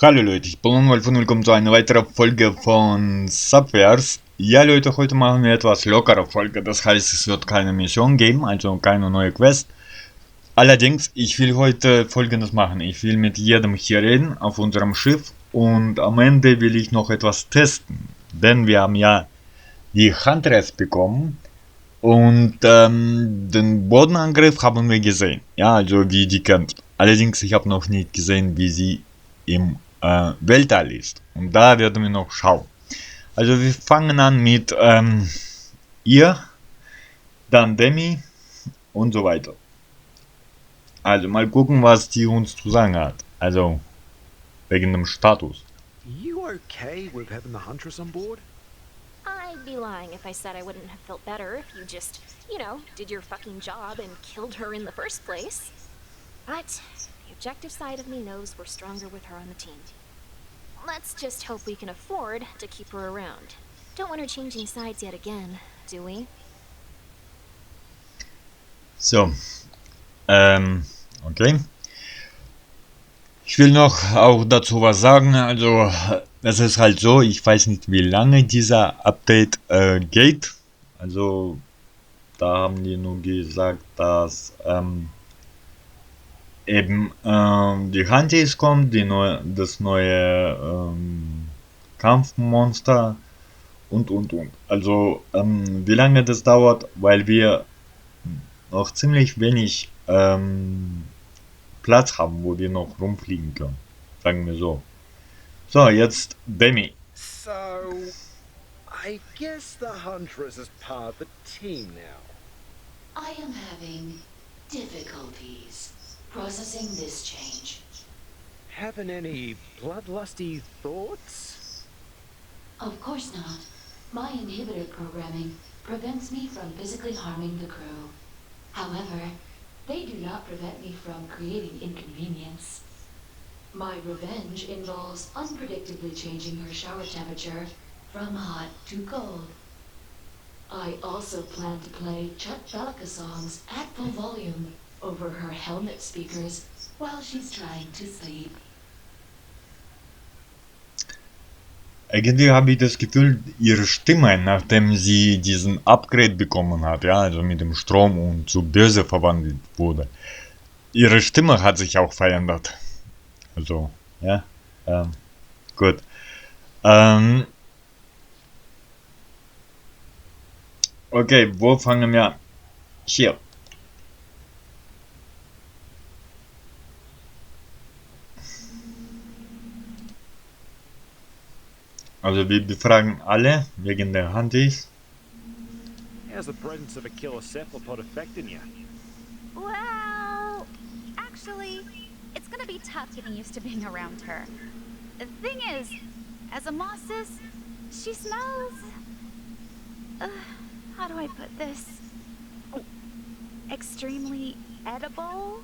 Hallo Leute, ich bin Wolf und willkommen zu einer weiteren Folge von Subverse. Ja Leute, heute machen wir etwas lockere Folge, das heißt es wird keine Mission geben, also keine neue Quest. Allerdings, ich will heute Folgendes machen, ich will mit jedem hier reden auf unserem Schiff und am Ende will ich noch etwas testen. Denn wir haben ja die Huntress bekommen und den Bodenangriff haben wir gesehen, ja, also wie die kämpft. Allerdings, ich habe noch nicht gesehen, wie sie im Weltall ist. Und da werden wir noch schauen. Also wir fangen an mit ihr, dann Demi und so weiter. Also mal gucken, was die uns zu sagen hat. Also wegen dem Status. You okay with having the Huntress on board? I'd be lying if I said I wouldn't have felt better if you just, did your fucking job and killed her in the first place. But the objective side of me knows we're stronger with her on the team. Let's just hope we can afford to keep her around. Don't want her changing sides yet again, do we? So, okay. Ich will noch auch dazu was sagen. Also, es ist halt so, ich weiß nicht, wie lange dieser Update geht. Also, da haben die nur gesagt, dass eben die Hunties kommt, das neue Kampfmonster und. Also, wie lange das dauert, weil wir noch ziemlich wenig Platz haben, wo wir noch rumfliegen können. Sagen wir so. So, jetzt Demi. So, I guess the Huntress is part of the team now. I am having difficulties processing this change. Having any bloodlusty thoughts? Of course not. My inhibitor programming prevents me from physically harming the crew. However, they do not prevent me from creating inconvenience. My revenge involves unpredictably changing her shower temperature from hot to cold. I also plan to play Chuck Bellica songs at full volume over her helmet speakers while she's trying to sleep. Irgendwie habe ich das Gefühl, ihre Stimme, nachdem sie diesen Upgrade bekommen hat, ja, also mit dem Strom und zu böse verwandelt wurde, ihre Stimme hat sich auch verändert. Also, ja, gut. Okay, wo fangen wir an? Hier. Also wir befragen alle wegen der Hunties. How's the presence of a killer cephalopod affecting you? Well, actually, it's gonna be tough getting used to being around her. The thing is, as a mossis, she smells... how do I put this? Extremely edible?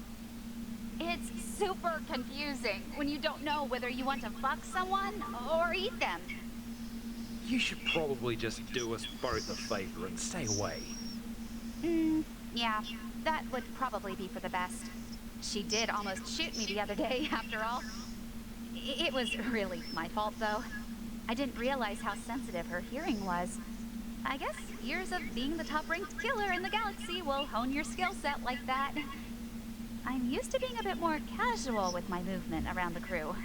It's super confusing when you don't know whether you want to fuck someone or eat them. You should probably just do us both a favor and stay away. Yeah, that would probably be for the best. She did almost shoot me the other day, after all. It was really my fault, though. I didn't realize how sensitive her hearing was. I guess years of being the top-ranked killer in the galaxy will hone your skill set like that. I'm used to being a bit more casual with my movement around the crew.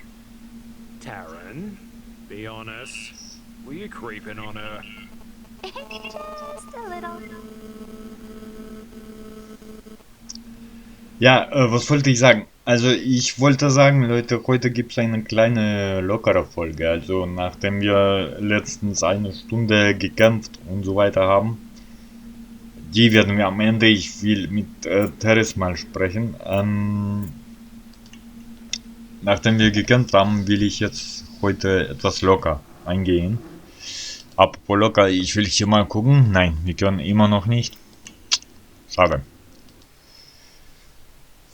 Taryn, be honest. Were you creeping on her? Just a little. Ja, was wollte ich sagen? Also ich wollte sagen, Leute, heute gibt es eine kleine lockere Folge. Also nachdem wir letztens eine Stunde gekämpft und so weiter haben, die werden wir am Ende, ich will mit Teres mal sprechen. Nachdem wir gekämpft haben, will ich jetzt heute etwas locker eingehen. Apropos locker, ich will hier mal gucken. Nein, wir können immer noch nicht. Schade.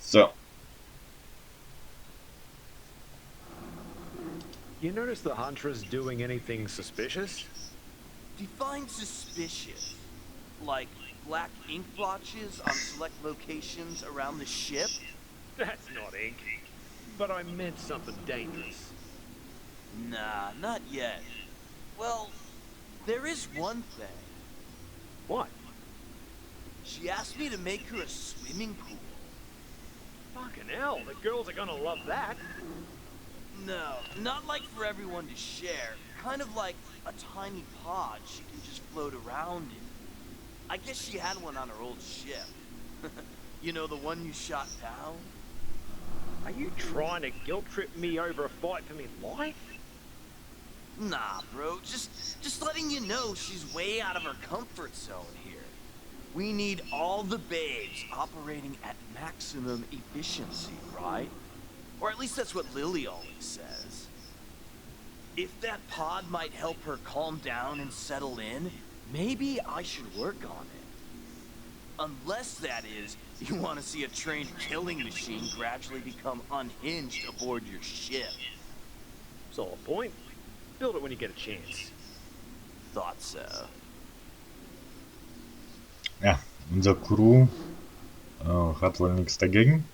So. You notice the Huntress doing anything suspicious? Define suspicious. Like black ink blotches on select locations around the ship? That's not ink. But I meant something dangerous. Nah, not yet. Well, there is one thing. What? She asked me to make her a swimming pool. Fucking hell, the girls are gonna love that. No, not like for everyone to share. Kind of like a tiny pod she can just float around in. I guess she had one on her old ship. You know, the one you shot down? Are you trying to guilt trip me over a fight for me life? Nah, bro, just letting you know she's way out of her comfort zone here. We need all the babes operating at maximum efficiency, right? Or at least that's what Lily always says. If that pod might help her calm down and settle in, maybe I should work on it. Unless, that is, you want to see a trained killing machine gradually become unhinged aboard your ship. Solid point. Build it when you get a chance. Thought so. Ja, unser Crew hat wohl nichts dagegen.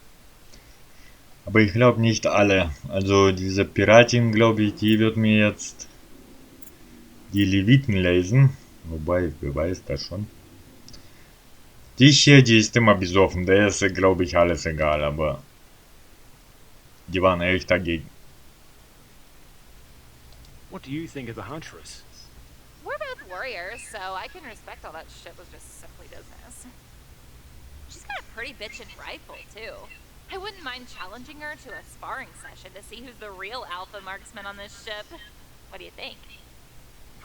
Aber ich glaube nicht alle. Also diese Piratin, glaube ich, die wird mir jetzt die Leviten lesen. Wobei, wer weiß das schon. Die hier, die ist immer besoffen. Der ist, glaube ich, alles egal. Aber die waren echt dagegen. What do you think of the Huntress? We're both warriors, so I can respect all that shit was just simply business. She's got a pretty bitchin' rifle, too. I wouldn't mind challenging her to a sparring session to see who's the real alpha marksman on this ship. What do you think?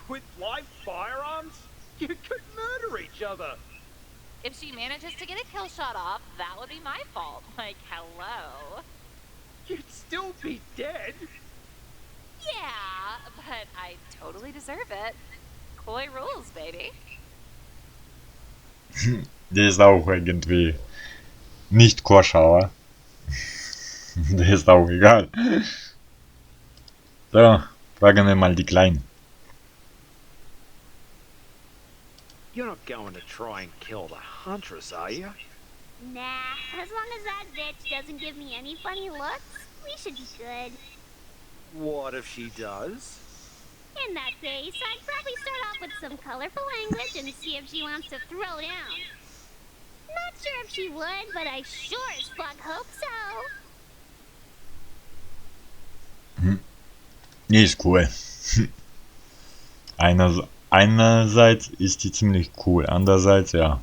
With live firearms? You could murder each other. If she manages to get a kill shot off, that would be my fault. Like, hello. You'd still be dead. Yeah, but I totally deserve it. Koi rules, baby. Der ist auch irgendwie nicht koscher. Der ist auch egal. So, fragen wir mal die Kleinen. You're not going to try and kill the Huntress, are you? Nah, as long as that bitch doesn't give me any funny looks, we should be good. What if she does? In that case, I'd probably start off with some colorful language and see if she wants to throw down. Not sure if she would, but I sure as fuck hope so. Die ist cool. Einerseits ist die ziemlich cool, andererseits ja.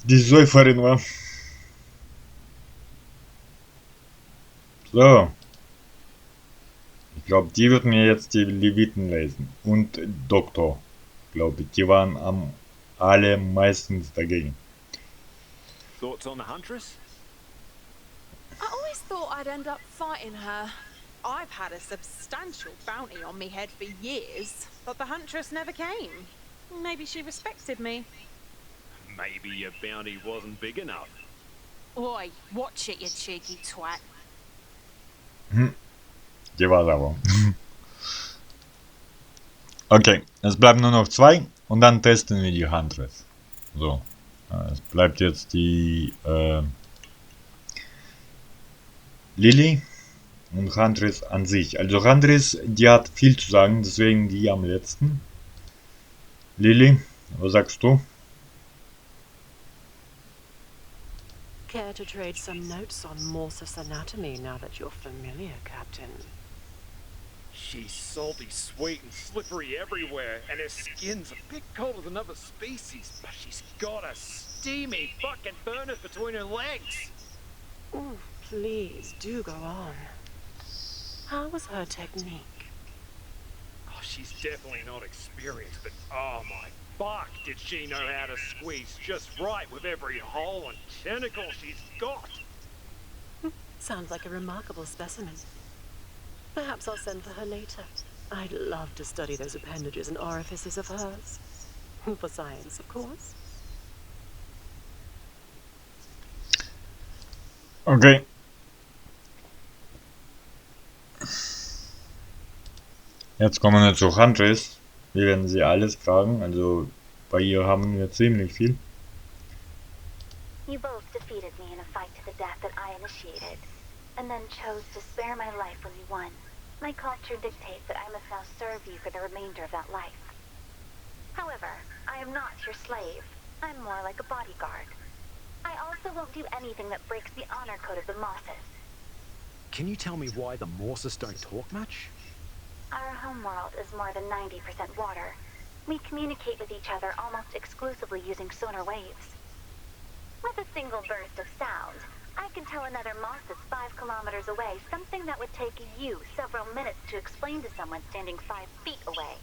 Die Säuferin war. So. Ich glaube, die wird mir jetzt die Leviten lesen. Und Doktor, glaube ich. Die waren alle meistens dagegen. Thoughts on the Huntress? I always thought I'd end up fighting her. I've had a substantial bounty on me head for years, but the Huntress never came. Maybe she respected me. Maybe your bounty wasn't big enough. Oi, watch it, you cheeky twat. Die war aber. Okay, es bleiben nur noch 2 und dann testen wir die Huntress. So, es bleibt jetzt die Lily und Huntress an sich. Also Huntress, die hat viel zu sagen, deswegen die am letzten. Lily, was sagst du? Care to trade some notes on Morse's anatomy now that you're familiar, Captain? She's salty, sweet, and slippery everywhere, and her skin's a bit colder than other species, but she's got a steamy fucking furnace between her legs. Oh, please, do go on. How was her technique? Oh, she's definitely not experienced, but oh my fuck, did she know how to squeeze just right with every hole and tentacle she's got. Sounds like a remarkable specimen. Perhaps I'll send for her later. I'd love to study those appendages and orifices of hers. For science, of course. Okay. Jetzt kommen wir zu Huntress. Wir werden sie alles fragen, also bei ihr haben wir ziemlich viel. You both defeated me in a fight to the death that I initiated. and then chose to spare my life when you won. My culture dictates that I must now serve you for the remainder of that life. However, I am not your slave. I'm more like a bodyguard. I also won't do anything that breaks the honor code of the Mosses. Can you tell me why the Morses don't talk much? Our homeworld is more than 90% water. We communicate with each other almost exclusively using sonar waves. With a single burst of sound, I can tell another Moss that's 5 kilometers away something that would take you several minutes to explain to someone standing 5 feet away.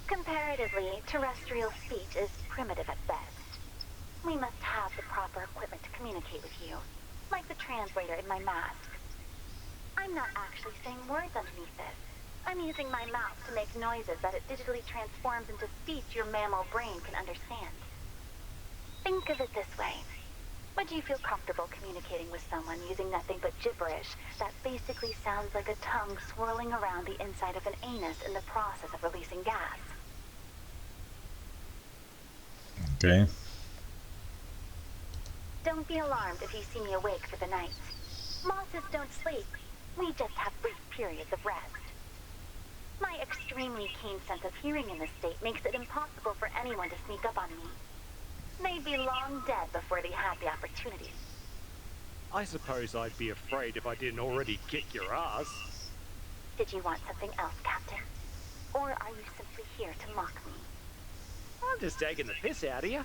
Comparatively, terrestrial speech is primitive at best. We must have the proper equipment to communicate with you, like the translator in my mask. I'm not actually saying words underneath this. I'm using my mouth to make noises that it digitally transforms into speech your mammal brain can understand. Think of it this way. Would you feel comfortable communicating with someone using nothing but gibberish that basically sounds like a tongue swirling around the inside of an anus in the process of releasing gas? Okay. Don't be alarmed if you see me awake for the night. Mosses don't sleep. We just have brief periods of rest. My extremely keen sense of hearing in this state makes it impossible for anyone to sneak up on me. They'd be long dead before they had the opportunity. I suppose I'd be afraid if I didn't already kick your ass. Did you want something else, Captain? Or are you simply here to mock me? I'm just taking the piss out of you.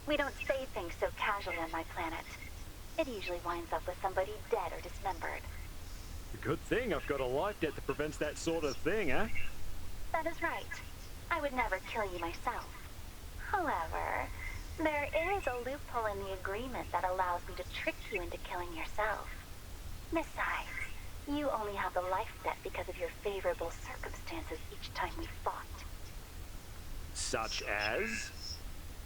We don't say things so casually on my planet. It usually winds up with somebody dead or dismembered. Good thing I've got a life debt that prevents that sort of thing, eh? That is right. I would never kill you myself. However, there is a loophole in the agreement that allows me to trick you into killing yourself. Besides, you only have the life debt because of your favorable circumstances each time we fought. Such as?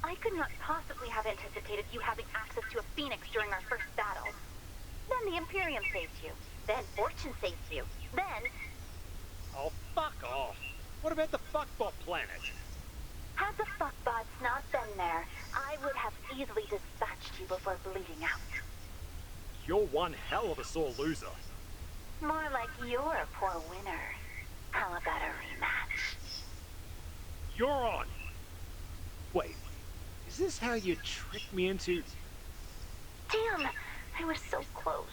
I could not possibly have anticipated you having access to a phoenix during our first battle. Then the Imperium saved you. Then Fortune saved you. Then... Oh, fuck off. What about the fuckbot planet? Had the fuckbots not been there, I would have easily dispatched you before bleeding out. You're one hell of a sore loser. More like you're a poor winner. How about a rematch? You're on. Wait, is this how you tricked me into... Damn, I was so close.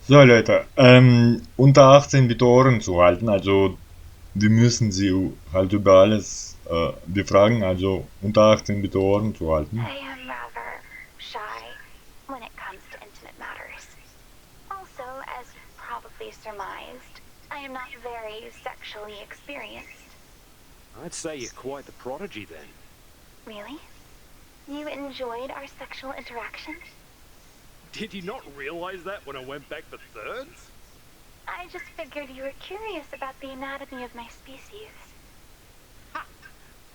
So Leute, unter 18 bitte Ohren zu halten, also wir müssen sie halt über alles befragen, also unter 18 bitte Ohren zu halten. I am rather shy when it comes to intimate matters. Also, as you probably surmised, I am not very sexually experienced. I'd say you're quite the prodigy then. Really? You enjoyed our sexual interaction? Did you not realize that when I went back for thirds? I just figured you were curious about the anatomy of my species. Ha!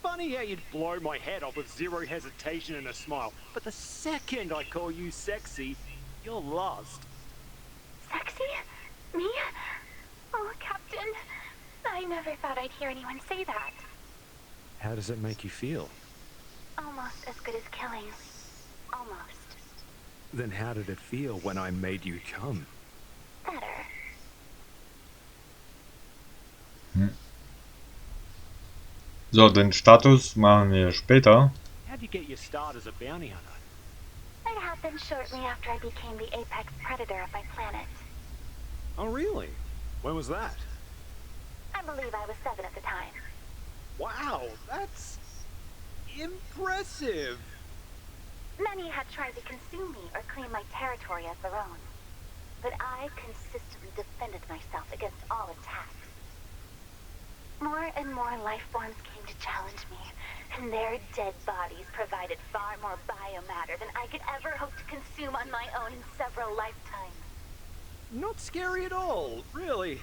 Funny how you'd blow my head off with zero hesitation and a smile, but the second I call you sexy, you're lost. Sexy? Me? Oh, Captain, I never thought I'd hear anyone say that. How does it make you feel? Almost as good as killing. Almost. Then how did it feel when I made you come? Better. So, den Status machen wir später. How'd you get your start as a bounty hunter? It happened shortly after I became the apex predator of my planet. Oh, really? When was that? I believe I was 7 at the time. Wow, that's... impressive! Many had tried to consume me or claim my territory as their own. But I consistently defended myself against all attacks. More and more life forms came to challenge me, and their dead bodies provided far more biomatter than I could ever hope to consume on my own in several lifetimes. Not scary at all, really.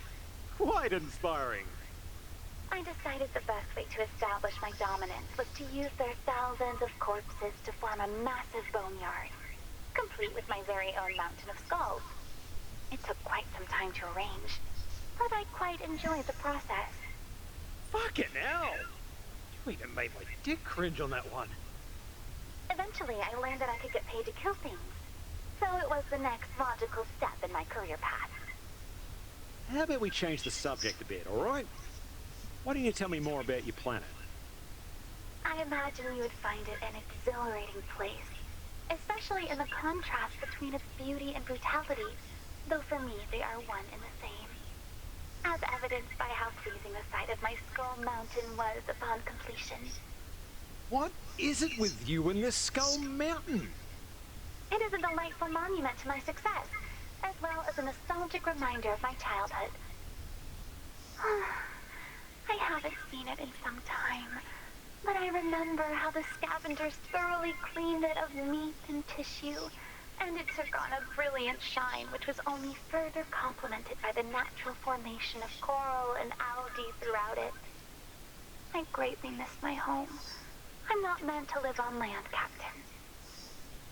Quite inspiring. I decided the best way to establish my dominance was to use their thousands of corpses to form a massive boneyard, complete with my very own mountain of skulls. It took quite some time to arrange, but I quite enjoyed the process. Fucking hell! You even made my dick cringe on that one. Eventually, I learned that I could get paid to kill things. So it was the next logical step in my career path. How about we change the subject a bit, alright? Why don't you tell me more about your planet? I imagine you would find it an exhilarating place, especially in the contrast between its beauty and brutality, though for me they are one and the same. As evidenced by how pleasing the sight of my Skull Mountain was upon completion. What is it with you and this Skull Mountain? It is a delightful monument to my success, as well as a nostalgic reminder of my childhood. I haven't seen it in some time, but I remember how the scavengers thoroughly cleaned it of meat and tissue, and it took on a brilliant shine which was only further complemented by the natural formation of coral and algae throughout it. I greatly miss my home. I'm not meant to live on land, Captain.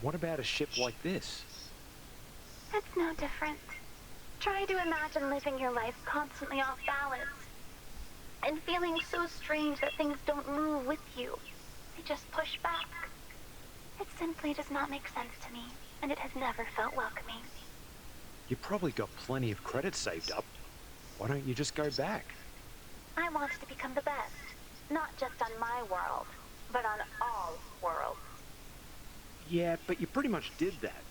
What about a ship like this? It's no different. Try to imagine living your life constantly off balance, and feeling so strange that things don't move with you. They just push back. It simply does not make sense to me, and it has never felt welcoming. You probably got plenty of credits saved up. Why don't you just go back? I want to become the best, not just on my world, but on all worlds. Yeah, but you pretty much did that.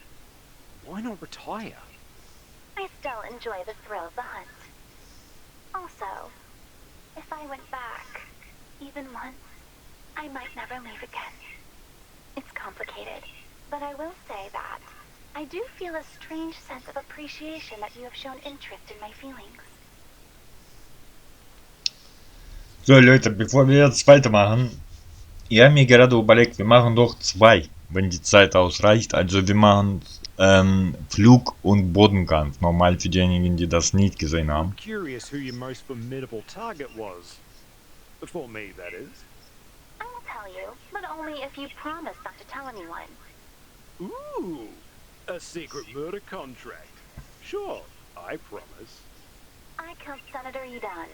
Why not retire? I still enjoy the thrill of the hunt. Also, if I went back, even once, I might never leave again. It's complicated, but I will say that I do feel a strange sense of appreciation that you have shown interest in my feelings. So Leute, bevor wir jetzt weitermachen, ich habe mir gerade überlegt, wir machen doch zwei, wenn die Zeit ausreicht. Also wir machen Flug- und Bodenkampf, normal für diejenigen, die das nicht gesehen haben. I'm curious who your most formidable target was. Before me, that is. I will tell you, but only if you promise not to tell anyone. Ooh, a secret murder contract. Sure, I promise. I killed Senator Edon.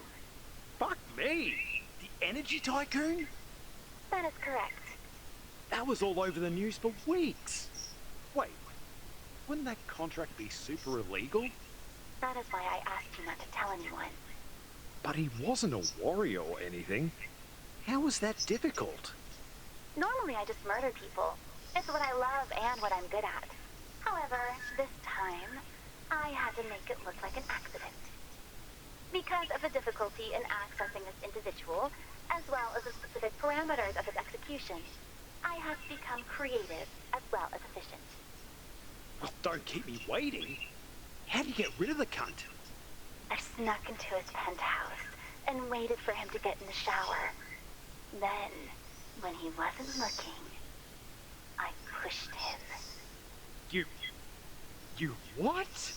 Fuck me! The energy tycoon? That is correct. That was all over the news for weeks. Wait, wouldn't that contract be super illegal? That is why I asked you not to tell anyone. But he wasn't a warrior or anything. How was that difficult? Normally I just murder people. It's what I love and what I'm good at. However, this time, I had to make it look like an accident. Because of the difficulty in accessing this individual, as well as the specific parameters of his execution, I had to become creative as well as efficient. Well, don't keep me waiting. How do you get rid of the cunt? I snuck into his penthouse and waited for him to get in the shower. Then, when he wasn't looking, I pushed him. You what?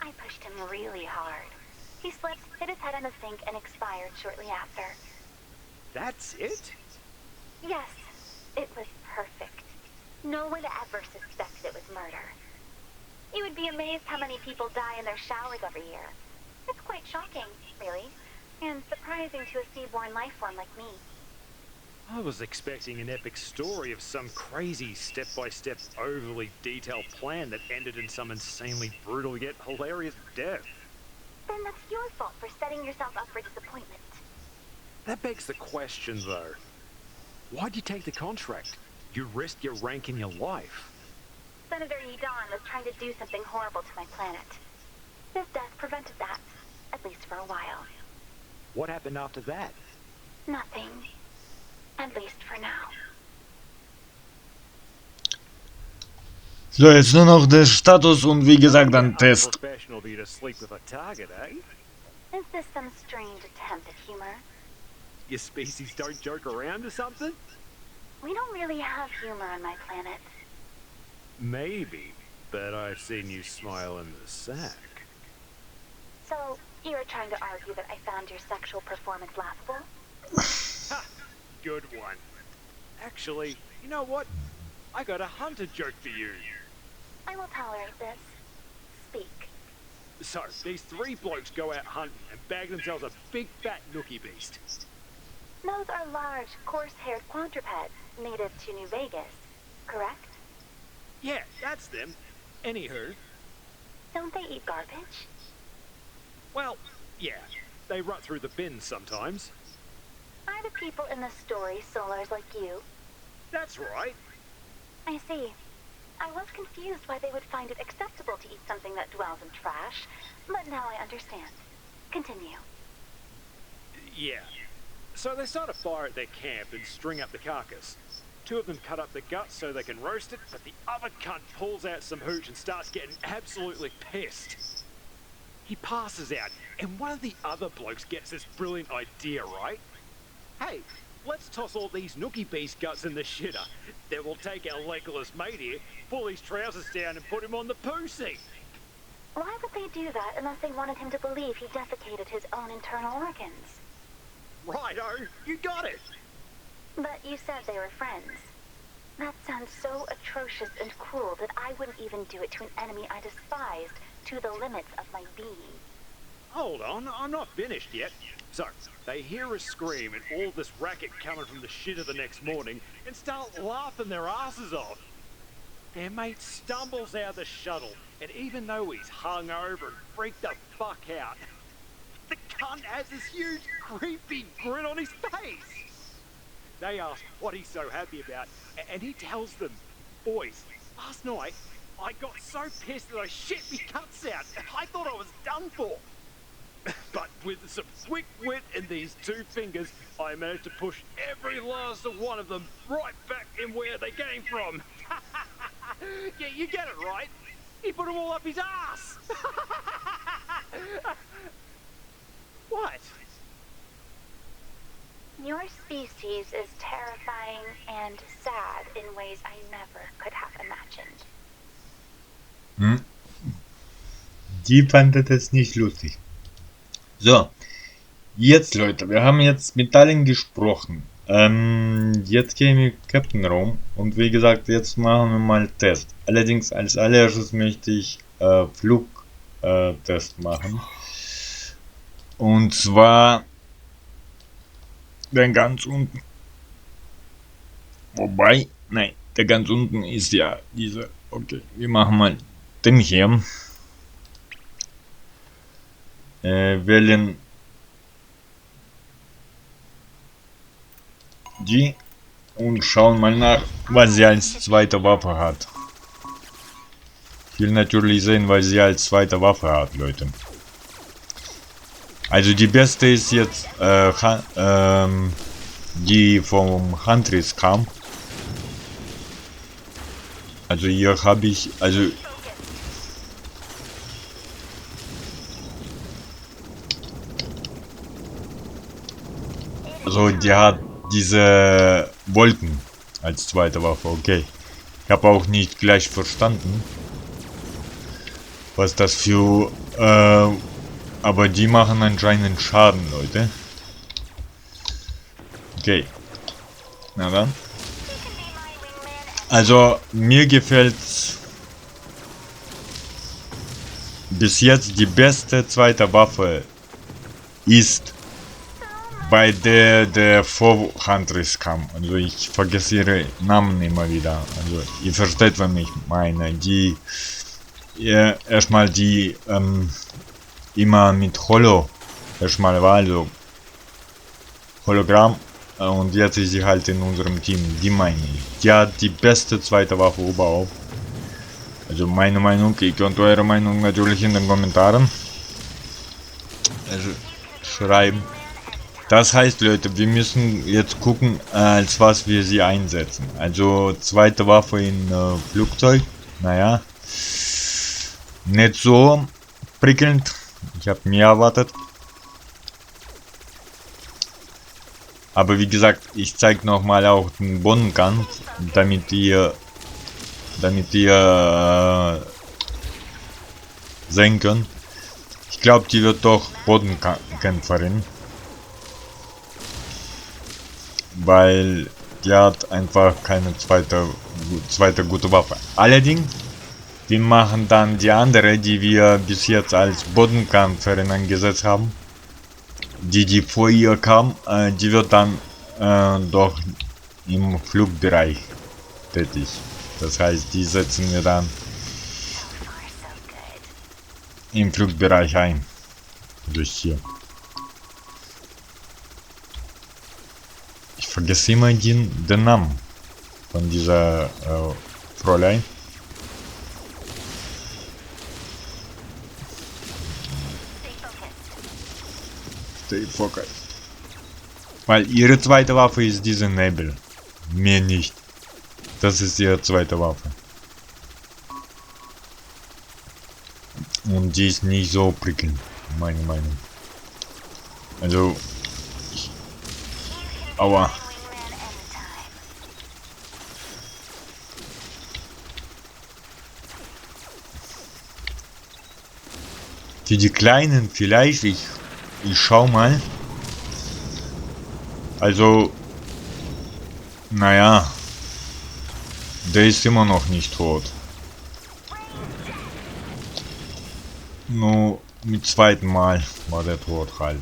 I pushed him really hard. He slipped, hit his head in the sink, and expired shortly after. That's it? Yes, it was perfect. No one ever suspected it was murder. You would be amazed how many people die in their showers every year. It's quite shocking, really, and surprising to a seaborn life form like me. I was expecting an epic story of some crazy step-by-step, overly detailed plan that ended in some insanely brutal yet hilarious death. Then that's your fault for setting yourself up for disappointment. That begs the question, though. Why'd you take the contract? You risked your rank and your life. Senator Edon was trying to do something horrible to my planet. His death prevented that, at least for a while. What happened after that? Nothing. At least for now. So, jetzt nur noch der Status und wie gesagt dann Test. Unprofessional of you to sleep with a target, eh? Is this some strange attempt at humor? Your species don't joke around or something? We don't really have humor on my planet. Maybe, but I've seen you smile in the sack. So, you're trying to argue that I found your sexual performance laughable? Ha! Good one. Actually, you know what? I got a hunter joke for you. I will tolerate this. Speak. So, these three blokes go out hunting and bag themselves a big fat nookie beast. Those are large, coarse-haired quadrupeds native to New Vegas, correct? Yeah, that's them. Anywho, Don't they eat garbage? well, yeah, they rut through the bins sometimes. Are the people in the story solars like you? That's right. I see. I was confused why they would find it acceptable to eat something that dwells in trash, but now I understand. Continue. Yeah. So they start a fire at their camp and string up the carcass. Two of them cut up the guts so they can roast it, but the other cunt pulls out some hooch and starts getting absolutely pissed. He passes out, and one of the other blokes gets this brilliant idea, right? Hey, let's toss all these nookie beast guts in the shitter. Then we'll take our legless mate here, pull his trousers down and put him on the poo seat. Why would they do that unless they wanted him to believe he desiccated his own internal organs? Righto, you got it. But you said they were friends. That sounds so atrocious and cruel that I wouldn't even do it to an enemy I despised to the limits of my being. Hold on, I'm not finished yet. So, they hear us scream and all this racket coming from the shitter the next morning and start laughing their asses off. Their mate stumbles out of the shuttle, and even though he's hungover and freaked the fuck out, the cunt has this huge creepy grin on his face. They ask what he's so happy about, and he tells them, boys, last night I got so pissed that I shit me guts out. I thought I was done for. But with some quick wit and these two fingers, I managed to push every last one of them right back in where they came from. Yeah, you get it, right? He put them all up his ass. What? Your species is terrifying and sad in ways I never could have imagined. Hm? Die fand das nicht lustig. So, jetzt Leute, wir haben jetzt mit allen gesprochen. Jetzt gehen wir Captain Raum und wie gesagt, jetzt machen wir mal Test. Allerdings als allererstes möchte ich Flugtest machen. Und zwar den ganz unten. Wobei, nein, der ganz unten ist ja dieser. Okay, wir machen mal den hier. Wählen die und schauen mal nach, was sie als zweite Waffe hat. Ich will natürlich sehen, was sie als zweite Waffe hat, Leute. Also die beste ist jetzt die vom Huntress kam. Also hier habe ich, also die hat diese Wolken als zweite Waffe, okay. Ich habe auch nicht gleich verstanden, was das für, aber die machen anscheinend Schaden, Leute. Okay. Na dann. Also, mir gefällt bis jetzt die beste zweite Waffe ist bei der vor Huntress kam. Also ich vergesse ihre Namen immer wieder. Also ihr versteht, was ich meine. Die erstmal die immer mit Holo erstmal war, also Hologramm, und jetzt ist sie halt in unserem Team. Die meine ich. Die hat die beste zweite Waffe überhaupt. Also meine Meinung, ihr könnt eure Meinung natürlich in den Kommentaren schreiben. Das heißt, Leute, wir müssen jetzt gucken, als was wir sie einsetzen. Also zweite Waffe in Flugzeug. Naja, nicht so prickelnd. Ich habe mehr erwartet. Aber wie gesagt, ich zeige nochmal auch den Bodenkampf, damit ihr sehen könnt. Ich glaube, die wird doch Bodenkämpferin. Weil die hat einfach keine zweite gute Waffe. Allerdings, wir machen dann die andere, die wir bis jetzt als Bodenkämpferin eingesetzt haben. Die vor ihr kam, die wird dann doch im Flugbereich tätig. Das heißt, die setzen wir dann im Flugbereich ein. Durch hier. Ich vergesse immer den Namen von dieser Fräulein. Stay focused. Weil ihre zweite Waffe ist dieser Nebel. Mir nicht. Das ist ihre zweite Waffe. Und die ist nicht so prickelnd, meine Meinung. Also, aua. Für die Kleinen vielleicht, ich schau mal. Also, naja, der ist immer noch nicht tot. Nur mit zweiten Mal war der tot halt.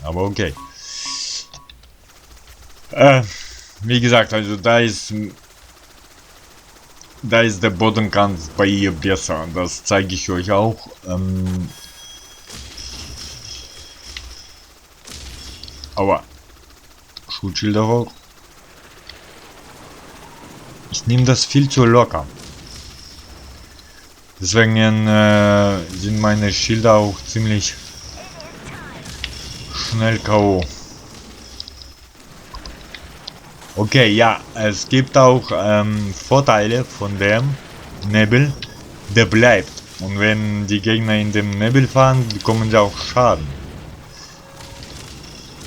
Aber okay. Wie gesagt, also da ist der Bodenkant bei ihr besser. Das zeige ich euch auch. Aber Schutzschilder hoch. Ich nehme das viel zu locker. Deswegen sind meine Schilder auch ziemlich schnell K.O. Okay, ja, es gibt auch Vorteile von dem Nebel, der bleibt. Und wenn die Gegner in dem Nebel fahren, bekommen sie auch Schaden.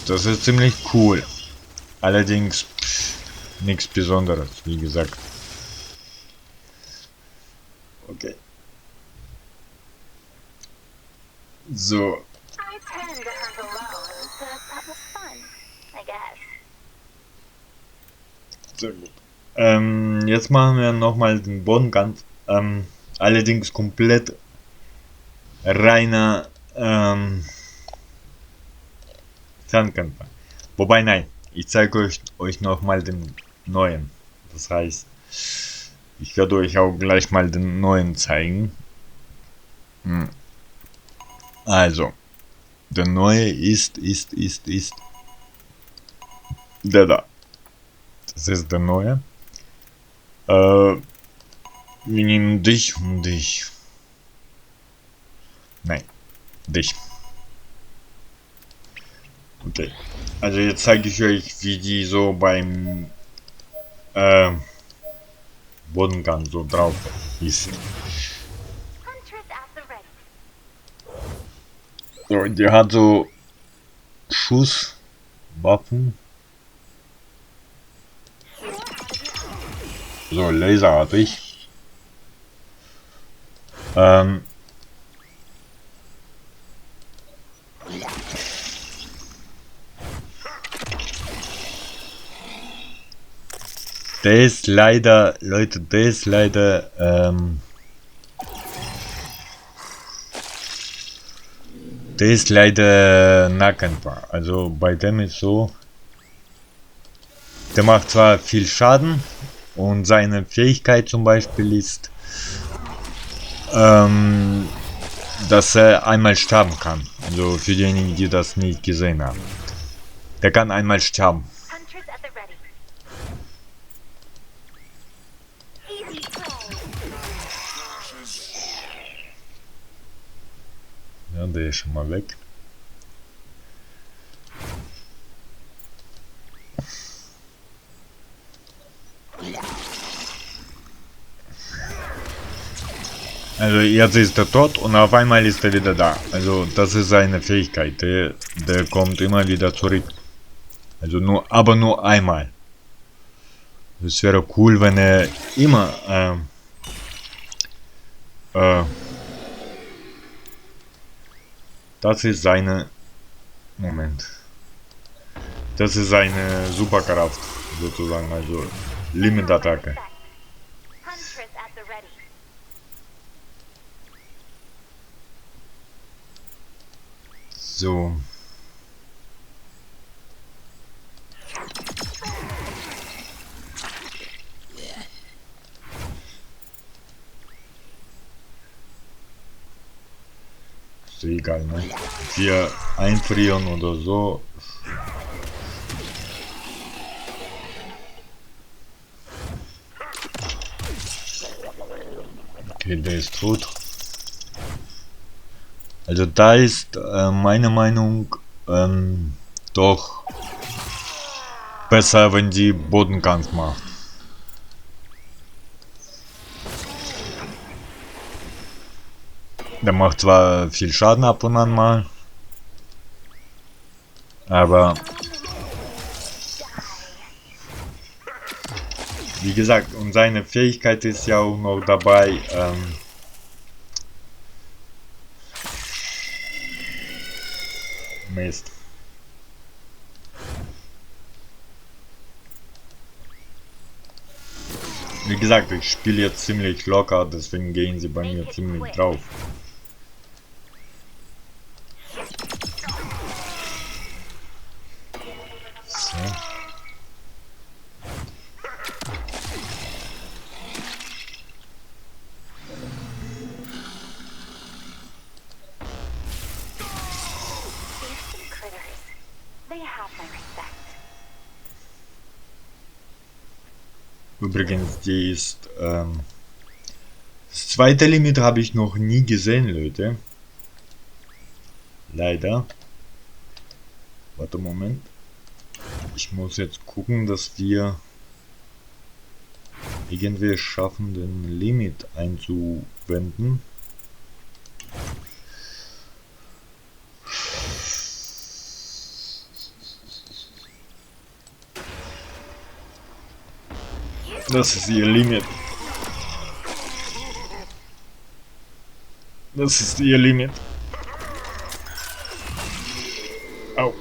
Das ist ziemlich cool. Allerdings nichts Besonderes, wie gesagt. Okay. So. I tend to hunt alone, so that was fun, I guess. Sehr gut. Jetzt machen wir nochmal den Bodenkant. Allerdings komplett reiner Sandkämpfer. Wobei nein, ich zeige euch nochmal den neuen. Das heißt, ich werde euch auch gleich mal den neuen zeigen. Also, der neue ist der da. Das ist der neue. Wir nehmen dich und dich. Nein, dich. Okay. Also jetzt zeige ich euch, wie die so beim Bodengang so drauf ist. So, die hat so Schusswaffen. So, laserartig. Der ist leider, Leute, der ist leider, Nahkämpfer. Also bei dem ist so, der macht zwar viel Schaden und seine Fähigkeit zum Beispiel ist, dass er einmal sterben kann. Also für diejenigen, die das nicht gesehen haben. Der kann einmal sterben. Ja, der ist schon mal weg. Also jetzt ist er tot und auf einmal ist er wieder da. Also das ist seine Fähigkeit. Der kommt immer wieder zurück. Also aber nur einmal. Es wäre cool, wenn er immer das ist seine Das ist seine Superkraft sozusagen, also Limitattacke. So. Ist egal, ne? Wir einfrieren oder so. Okay, der ist tot. Also da ist meine Meinung doch besser, wenn die Bodenkampf macht. Der macht zwar viel Schaden ab und an mal, aber wie gesagt, und seine Fähigkeit ist ja auch noch dabei, Mist. Wie gesagt, ich spiele jetzt ziemlich locker, deswegen gehen sie bei mir ziemlich drauf. So. They have my respect. Übrigens, die ist, das zweite Limit habe ich noch nie gesehen, Leute. Leider. Warte, Moment. Ich muss jetzt gucken, dass wir irgendwie schaffen, den Limit einzuwenden. Das ist ihr Limit. Das ist ihr Limit. Au.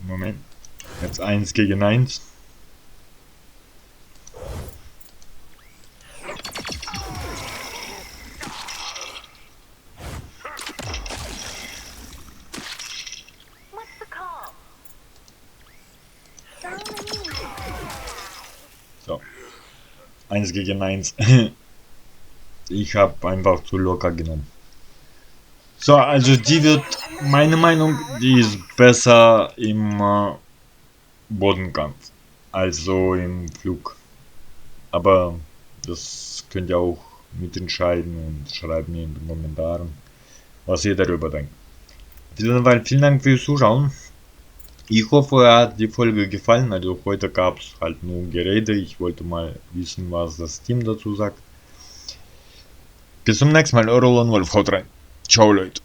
Moment. Jetzt 1 gegen 1. So. 1 gegen 1. Ich habe einfach zu locker genommen. So, also die wird, meine Meinung, die ist besser im Bodenkampf, also im Flug. Aber das könnt ihr auch mitentscheiden und schreibt mir in den Kommentaren, was ihr darüber denkt. Auf jeden Fall vielen Dank fürs Zuschauen. Ich hoffe, euch hat die Folge gefallen. Also heute gab es halt nur Gerede. Ich wollte mal wissen, was das Team dazu sagt. Bis zum nächsten Mal, eure Lone Wolf, haut rein. Ciao, Leute.